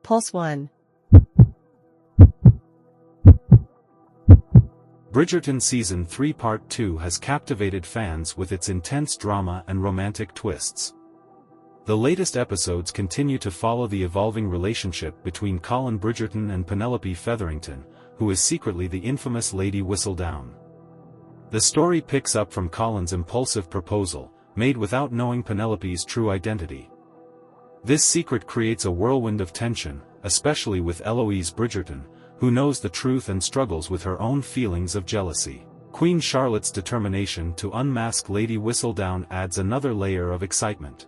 Pulse 1. Bridgerton Season 3 Part 2 has captivated fans with its intense drama and romantic twists. The latest episodes continue to follow the evolving relationship between Colin Bridgerton and Penelope Featherington, who is secretly the infamous Lady Whistledown. The story picks up from Colin's impulsive proposal, made without knowing Penelope's true identity. This secret creates a whirlwind of tension, especially with Eloise Bridgerton, who knows the truth and struggles with her own feelings of jealousy. Queen Charlotte's determination to unmask Lady Whistledown adds another layer of excitement.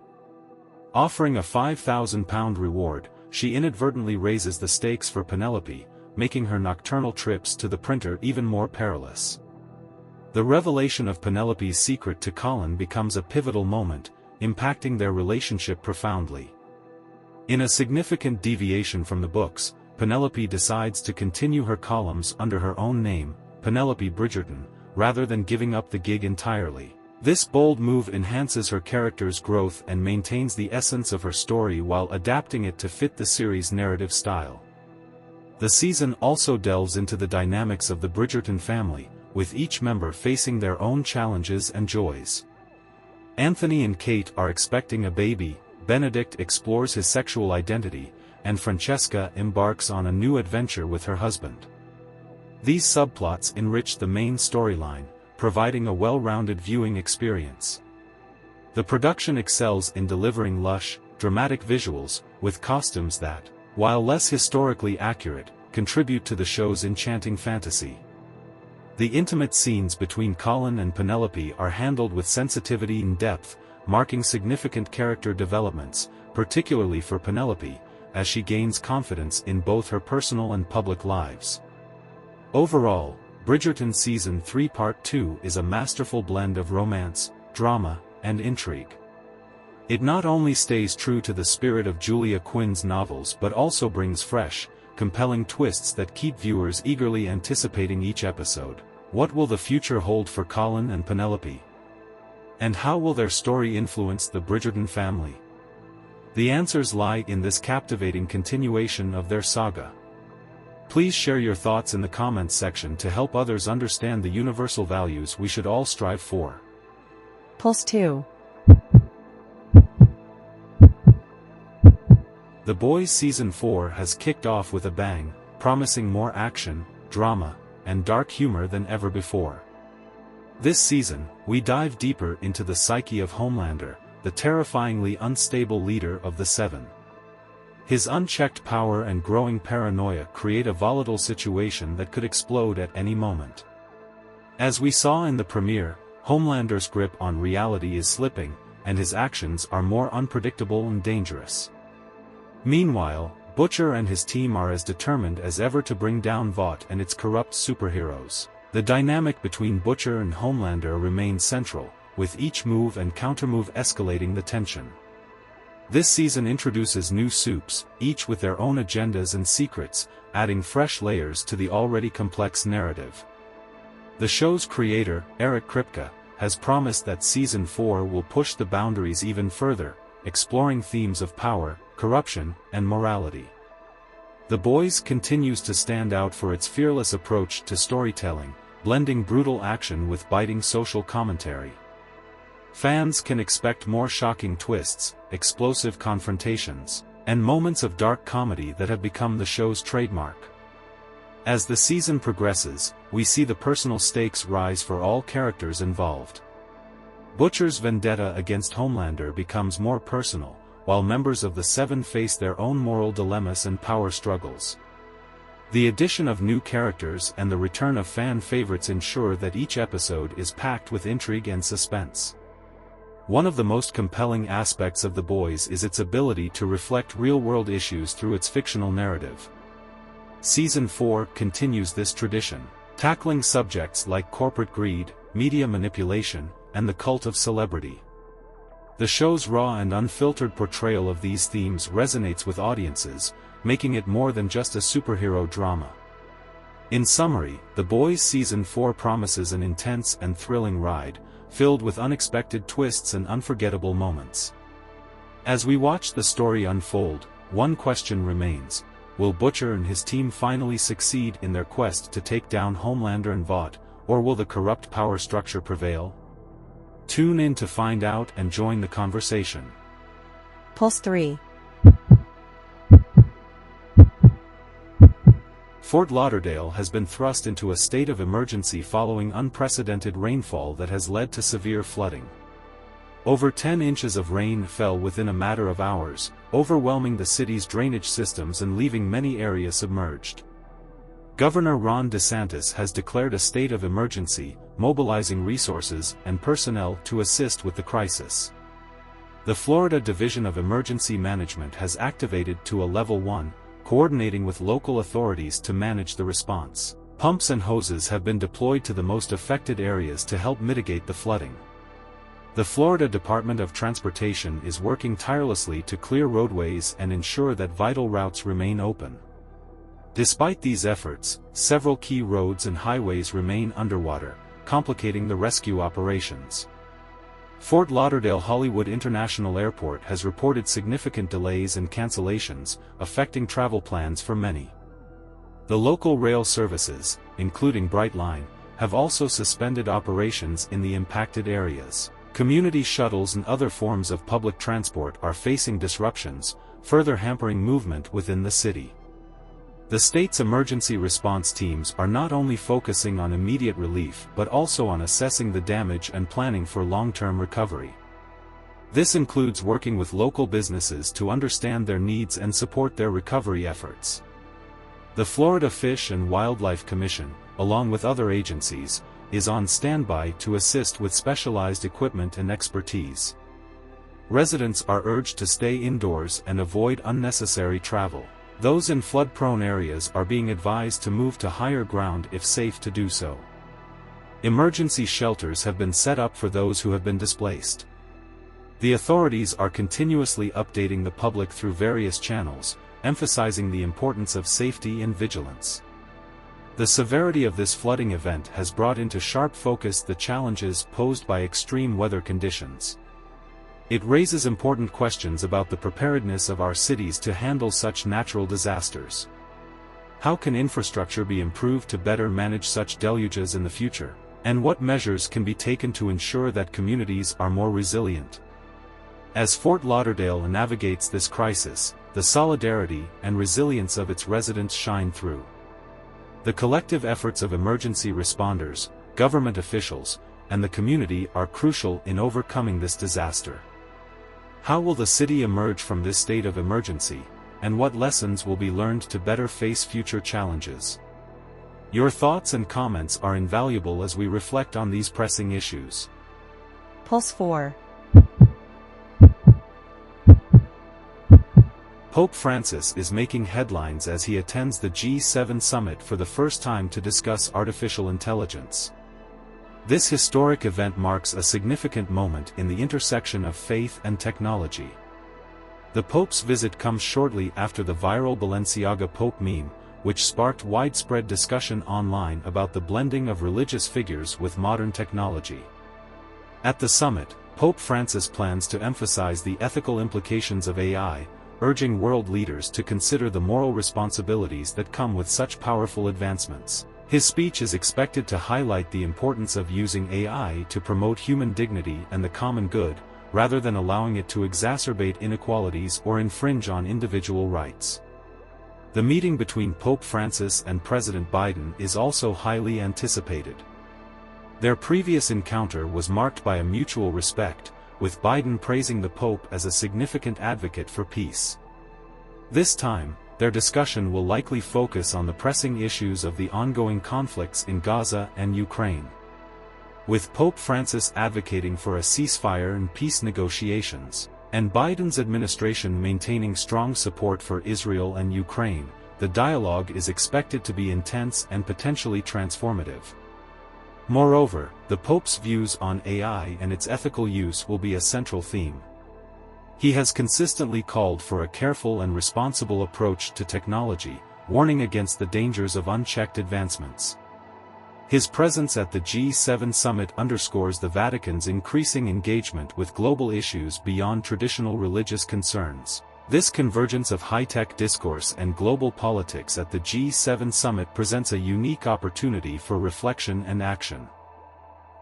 Offering a £5,000 reward, she inadvertently raises the stakes for Penelope, making her nocturnal trips to the printer even more perilous. The revelation of Penelope's secret to Colin becomes a pivotal moment, impacting their relationship profoundly. In a significant deviation from the books, Penelope decides to continue her columns under her own name, Penelope Bridgerton, rather than giving up the gig entirely. This bold move enhances her character's growth and maintains the essence of her story while adapting it to fit the series' narrative style. The season also delves into the dynamics of the Bridgerton family, with each member facing their own challenges and joys. Anthony and Kate are expecting a baby, Benedict explores his sexual identity, and Francesca embarks on a new adventure with her husband. These subplots enrich the main storyline, providing a well-rounded viewing experience. The production excels in delivering lush, dramatic visuals, with costumes that, while less historically accurate, contribute to the show's enchanting fantasy. The intimate scenes between Colin and Penelope are handled with sensitivity and depth, marking significant character developments, particularly for Penelope, as she gains confidence in both her personal and public lives. Overall, Bridgerton Season 3 Part 2 is a masterful blend of romance, drama, and intrigue. It not only stays true to the spirit of Julia Quinn's novels but also brings fresh, compelling twists that keep viewers eagerly anticipating each episode. What will the future hold for Colin and Penelope? And how will their story influence the Bridgerton family? The answers lie in this captivating continuation of their saga. Please share your thoughts in the comments section to help others understand the universal values we should all strive for. Pulse 2. The Boys Season 4 has kicked off with a bang, promising more action, drama, and dark humor than ever before. This season, we dive deeper into the psyche of Homelander, the terrifyingly unstable leader of the Seven. His unchecked power and growing paranoia create a volatile situation that could explode at any moment. As we saw in the premiere, Homelander's grip on reality is slipping, and his actions are more unpredictable and dangerous. Meanwhile, Butcher and his team are as determined as ever to bring down Vought and its corrupt superheroes. The dynamic between Butcher and Homelander remains central, with each move and countermove escalating the tension. This season introduces new soups, each with their own agendas and secrets, adding fresh layers to the already complex narrative. The show's creator, Eric Kripke, has promised that Season 4 will push the boundaries even further, exploring themes of power, corruption, and morality. The Boys continues to stand out for its fearless approach to storytelling, blending brutal action with biting social commentary. Fans can expect more shocking twists, explosive confrontations, and moments of dark comedy that have become the show's trademark. As the season progresses, we see the personal stakes rise for all characters involved. Butcher's vendetta against Homelander becomes more personal, while members of the Seven face their own moral dilemmas and power struggles. The addition of new characters and the return of fan favorites ensure that each episode is packed with intrigue and suspense. One of the most compelling aspects of The Boys is its ability to reflect real-world issues through its fictional narrative. Season 4 continues this tradition, tackling subjects like corporate greed, media manipulation, and the cult of celebrity. The show's raw and unfiltered portrayal of these themes resonates with audiences, making it more than just a superhero drama. In summary, The Boys Season 4 promises an intense and thrilling ride, filled with unexpected twists and unforgettable moments. As we watch the story unfold, one question remains: Will Butcher and his team finally succeed in their quest to take down Homelander and Vought, or will the corrupt power structure prevail? Tune in to find out and join the conversation. Pulse 3. Fort Lauderdale has been thrust into a state of emergency following unprecedented rainfall that has led to severe flooding. Over 10 inches of rain fell within a matter of hours, overwhelming the city's drainage systems and leaving many areas submerged. Governor Ron DeSantis has declared a state of emergency, mobilizing resources and personnel to assist with the crisis. The Florida Division of Emergency Management has activated to a Level 1, coordinating with local authorities to manage the response. Pumps and hoses have been deployed to the most affected areas to help mitigate the flooding. The Florida Department of Transportation is working tirelessly to clear roadways and ensure that vital routes remain open. Despite these efforts, several key roads and highways remain underwater, complicating the rescue operations. Fort Lauderdale Hollywood International Airport has reported significant delays and cancellations, affecting travel plans for many. The local rail services, including Brightline, have also suspended operations in the impacted areas. Community shuttles and other forms of public transport are facing disruptions, further hampering movement within the city. The state's emergency response teams are not only focusing on immediate relief but also on assessing the damage and planning for long-term recovery. This includes working with local businesses to understand their needs and support their recovery efforts. The Florida Fish and Wildlife Commission, along with other agencies, is on standby to assist with specialized equipment and expertise. Residents are urged to stay indoors and avoid unnecessary travel. Those in flood-prone areas are being advised to move to higher ground if safe to do so. Emergency shelters have been set up for those who have been displaced. The authorities are continuously updating the public through various channels, emphasizing the importance of safety and vigilance. The severity of this flooding event has brought into sharp focus the challenges posed by extreme weather conditions. It raises important questions about the preparedness of our cities to handle such natural disasters. How can infrastructure be improved to better manage such deluges in the future? And what measures can be taken to ensure that communities are more resilient? As Fort Lauderdale navigates this crisis, the solidarity and resilience of its residents shine through. The collective efforts of emergency responders, government officials, and the community are crucial in overcoming this disaster. How will the city emerge from this state of emergency, and what lessons will be learned to better face future challenges? Your thoughts and comments are invaluable as we reflect on these pressing issues. Pulse 4. Pope Francis is making headlines as he attends the G7 summit for the first time to discuss artificial intelligence. This historic event marks a significant moment in the intersection of faith and technology. The Pope's visit comes shortly after the viral Balenciaga Pope meme, which sparked widespread discussion online about the blending of religious figures with modern technology. At the summit, Pope Francis plans to emphasize the ethical implications of AI, urging world leaders to consider the moral responsibilities that come with such powerful advancements. His speech is expected to highlight the importance of using AI to promote human dignity and the common good, rather than allowing it to exacerbate inequalities or infringe on individual rights. The meeting between Pope Francis and President Biden is also highly anticipated. Their previous encounter was marked by a mutual respect, with Biden praising the Pope as a significant advocate for peace. This time, their discussion will likely focus on the pressing issues of the ongoing conflicts in Gaza and Ukraine. With Pope Francis advocating for a ceasefire and peace negotiations, and Biden's administration maintaining strong support for Israel and Ukraine, the dialogue is expected to be intense and potentially transformative. Moreover, the Pope's views on AI and its ethical use will be a central theme. He has consistently called for a careful and responsible approach to technology, warning against the dangers of unchecked advancements. His presence at the G7 summit underscores the Vatican's increasing engagement with global issues beyond traditional religious concerns. This convergence of high-tech discourse and global politics at the G7 summit presents a unique opportunity for reflection and action.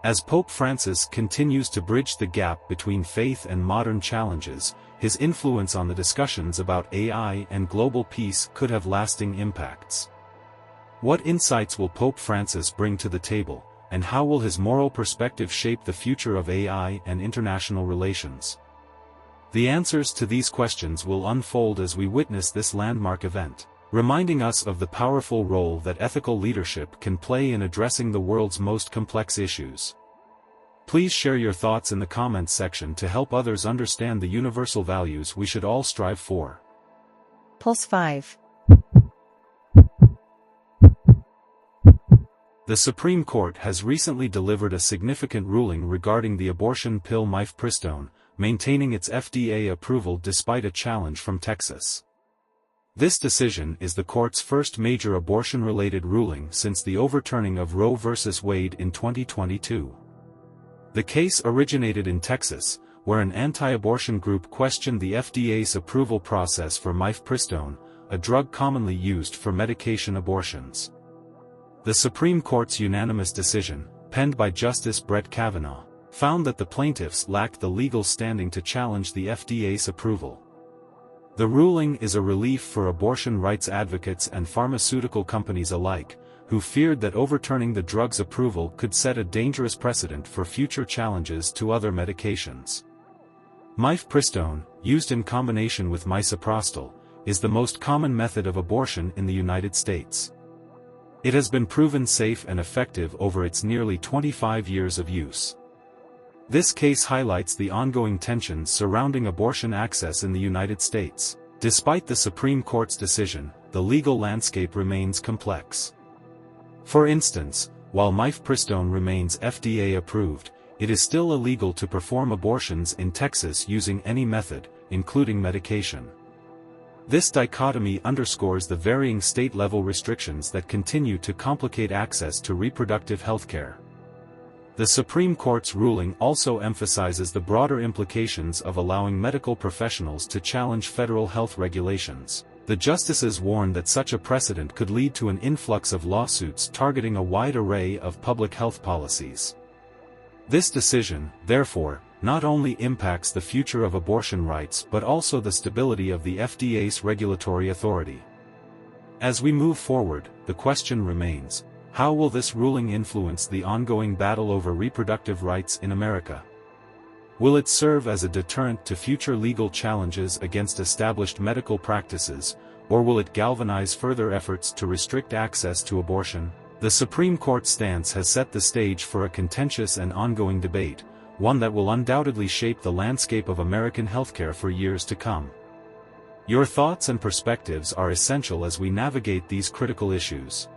As Pope Francis continues to bridge the gap between faith and modern challenges, his influence on the discussions about AI and global peace could have lasting impacts. What insights will Pope Francis bring to the table, and how will his moral perspective shape the future of AI and international relations? The answers to these questions will unfold as we witness this landmark event, reminding us of the powerful role that ethical leadership can play in addressing the world's most complex issues. Please share your thoughts in the comments section to help others understand the universal values we should all strive for. Pulse 5. The Supreme Court has recently delivered a significant ruling regarding the abortion pill mifepristone, maintaining its FDA approval despite a challenge from Texas. This decision is the court's first major abortion-related ruling since the overturning of Roe v. Wade in 2022. The case originated in Texas, where an anti-abortion group questioned the FDA's approval process for mifepristone, a drug commonly used for medication abortions. The Supreme Court's unanimous decision, penned by Justice Brett Kavanaugh, found that the plaintiffs lacked the legal standing to challenge the FDA's approval. The ruling is a relief for abortion rights advocates and pharmaceutical companies alike, who feared that overturning the drug's approval could set a dangerous precedent for future challenges to other medications. Mifepristone, used in combination with misoprostol, is the most common method of abortion in the United States. It has been proven safe and effective over its nearly 25 years of use. This case highlights the ongoing tensions surrounding abortion access in the United States. Despite the Supreme Court's decision, the legal landscape remains complex. For instance, while mifepristone remains FDA approved, it is still illegal to perform abortions in Texas using any method, including medication. This dichotomy underscores the varying state-level restrictions that continue to complicate access to reproductive health care. The Supreme Court's ruling also emphasizes the broader implications of allowing medical professionals to challenge federal health regulations. The justices warn that such a precedent could lead to an influx of lawsuits targeting a wide array of public health policies. This decision, therefore, not only impacts the future of abortion rights but also the stability of the FDA's regulatory authority. As we move forward, the question remains, how will this ruling influence the ongoing battle over reproductive rights in America? Will it serve as a deterrent to future legal challenges against established medical practices, or will it galvanize further efforts to restrict access to abortion? The Supreme Court's stance has set the stage for a contentious and ongoing debate, one that will undoubtedly shape the landscape of American healthcare for years to come. Your thoughts and perspectives are essential as we navigate these critical issues.